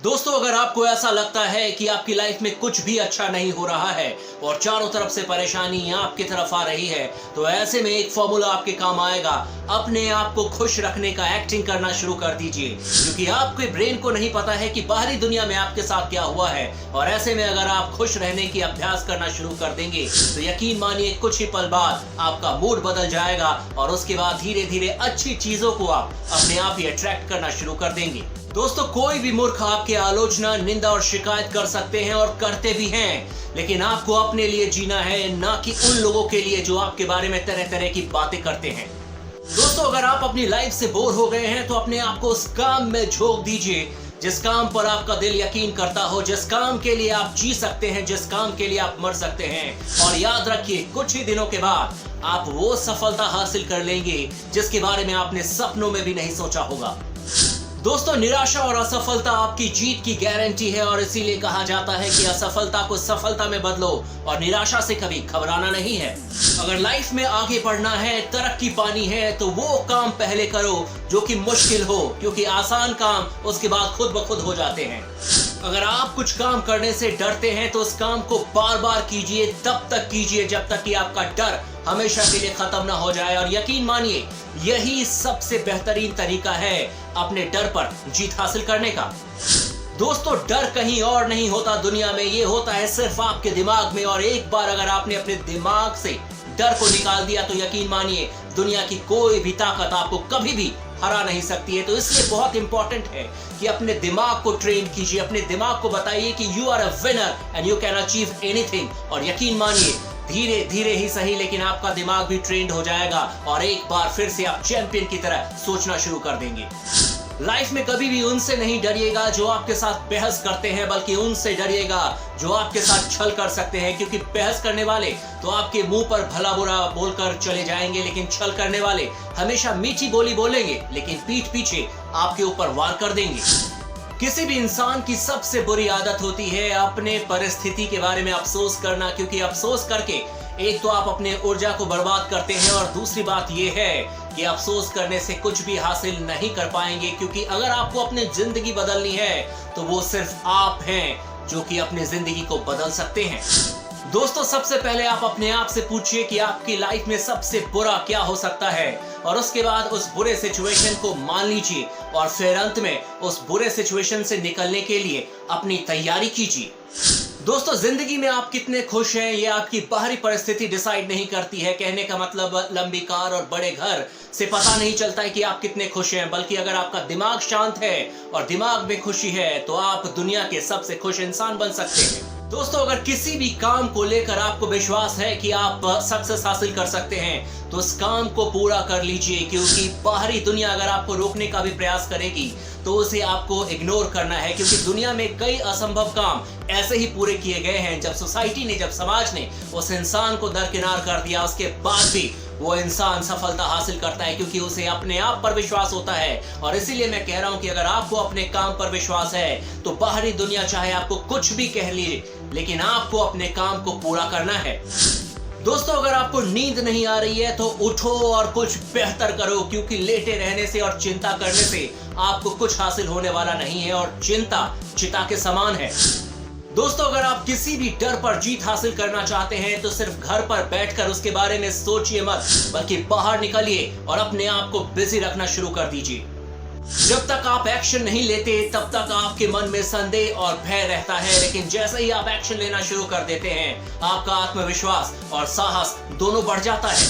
दोस्तों, अगर आपको ऐसा लगता है कि आपकी लाइफ में कुछ भी अच्छा नहीं हो रहा है और चारों तरफ से परेशानी आपकी तरफ आ रही है, तो ऐसे में एक फॉर्मूला आपके काम आएगा। अपने आप को खुश रखने का एक्टिंग करना शुरू कर दीजिए, क्योंकि आपके ब्रेन को नहीं पता है कि बाहरी दुनिया में आपके साथ क्या हुआ है। और ऐसे में अगर आप खुश रहने की अभ्यास करना शुरू कर देंगे तो यकीन मानिए कुछ ही पल बाद आपका मूड बदल जाएगा और उसके बाद धीरे धीरे अच्छी चीजों को आप अपने आप ही अट्रैक्ट करना शुरू कर देंगे। दोस्तों, कोई भी मूर्ख आपके आलोचना, निंदा और शिकायत कर सकते हैं और करते भी हैं, लेकिन आपको अपने लिए जीना है, ना कि उन लोगों के लिए जो आपके बारे में तरह तरह की बातें करते हैं। दोस्तों, अगर आप अपनी लाइफ से बोर हो गए हैं तो अपने आप को उस काम में झोंक दीजिए जिस काम पर आपका दिल यकीन करता हो, जिस काम के लिए आप जी सकते हैं, जिस काम के लिए आप मर सकते हैं। और याद रखिए, कुछ ही दिनों के बाद आप वो सफलता हासिल कर लेंगे जिसके बारे में आपने सपनों में भी नहीं सोचा होगा। दोस्तों, निराशा और असफलता आपकी जीत की गारंटी है और इसीलिए कहा जाता है कि असफलता को सफलता में बदलो और निराशा से कभी घबराना नहीं है। अगर लाइफ में आगे बढ़ना है, तरक्की पानी है, तो वो काम पहले करो जो कि मुश्किल हो, क्योंकि आसान काम उसके बाद खुद ब खुद हो जाते हैं। अगर आप कुछ काम करने से डरते हैं तो उस काम को बार बार कीजिए, तब तक कीजिए जब तक कि आपका डर हमेशा के लिए खत्म ना हो जाए। और यकीन मानिए, यही सबसे बेहतरीन तरीका है अपने डर पर जीत हासिल करने का। दोस्तों, डर कहीं और नहीं होता दुनिया में, ये होता है सिर्फ आपके दिमाग में। और एक बार अगर आपने अपने दिमाग से डर को निकाल दिया तो यकीन मानिए दुनिया की कोई भी ताकत आपको कभी भी हरा नहीं सकती है। तो इसलिए बहुत इंपॉर्टेंट है कि अपने दिमाग को ट्रेन कीजिए, अपने दिमाग को बताइए कि you are a winner and you can achieve anything. और यकीन मानिए, धीरे धीरे ही सही, लेकिन आपका दिमाग भी ट्रेंड हो जाएगा और एक बार फिर से आप चैंपियन की तरह सोचना शुरू कर देंगे। लाइफ में कभी भी उनसे नहीं डरिएगा जो आपके साथ बहस करते हैं, बल्कि उनसे डरिएगा जो आपके साथ छल कर सकते हैं, क्योंकि बहस करने वाले तो आपके मुंह पर भला बुरा बोलकर चले जाएंगे, लेकिन छल करने वाले हमेशा मीठी बोली बोलेंगे लेकिन पीठ पीछे आपके ऊपर वार कर देंगे। किसी भी इंसान की सबसे बुरी आदत होती है अपने परिस्थिति के बारे में अफसोस करना, क्योंकि अफसोस करके एक तो आप अपने ऊर्जा को बर्बाद करते हैं और दूसरी बात यह है कि अफसोस करने से कुछ भी हासिल नहीं कर पाएंगे। क्योंकि अगर आपको अपनी जिंदगी बदलनी है तो वो सिर्फ आप हैं जो कि अपनी जिंदगी को बदल सकते हैं। दोस्तों, सबसे पहले आप अपने आप से पूछिए कि आपकी लाइफ में सबसे बुरा क्या हो सकता है, और उसके बाद उस बुरे सिचुएशन को मान लीजिए और फिर अंत में उस बुरे सिचुएशन से निकलने के लिए अपनी तैयारी कीजिए। दोस्तों, जिंदगी में आप कितने खुश हैं ये आपकी बाहरी परिस्थिति डिसाइड नहीं करती है। कहने का मतलब लंबी कार और बड़े घर से पता नहीं चलता है कि आप कितने खुश हैं, बल्कि अगर आपका दिमाग शांत है और दिमाग में खुशी है तो आप दुनिया के सबसे खुश इंसान बन सकते हैं। दोस्तों, अगर किसी भी काम को लेकर आपको विश्वास है कि आप सक्सेस हासिल कर सकते हैं तो उस काम को पूरा कर लीजिए, क्योंकि बाहरी दुनिया अगर आपको रोकने का भी प्रयास करेगी तो उसे आपको इग्नोर करना है। क्योंकि दुनिया में कई असंभव काम ऐसे ही पूरे किए गए हैं जब सोसाइटी ने, जब समाज ने उस इंसान को दरकिनार कर दिया, उसके बाद भी वो इंसान सफलता हासिल करता है, क्योंकि उसे अपने आप पर विश्वास होता है। और इसीलिए मैं कह रहा हूं कि अगर आपको अपने काम पर विश्वास है तो बाहरी दुनिया चाहे आपको कुछ भी कह लीजिए, लेकिन आपको अपने काम को पूरा करना है। दोस्तों, अगर आपको नींद नहीं आ रही है तो उठो और कुछ बेहतर करो, क्योंकि लेटे रहने से और चिंता करने से आपको कुछ हासिल होने वाला नहीं है और चिंता चिता के समान है। दोस्तों, अगर आप किसी भी डर पर जीत हासिल करना चाहते हैं तो सिर्फ घर पर बैठकर उसके बारे में सोचिए मत, बल्कि बाहर निकलिए और अपने आप को बिजी रखना शुरू कर दीजिए। जब तक आप एक्शन नहीं लेते तब तक आपके मन में संदेह और भय रहता है, लेकिन जैसे ही आप एक्शन लेना शुरू कर देते हैं आपका आत्मविश्वास और साहस दोनों बढ़ जाता है।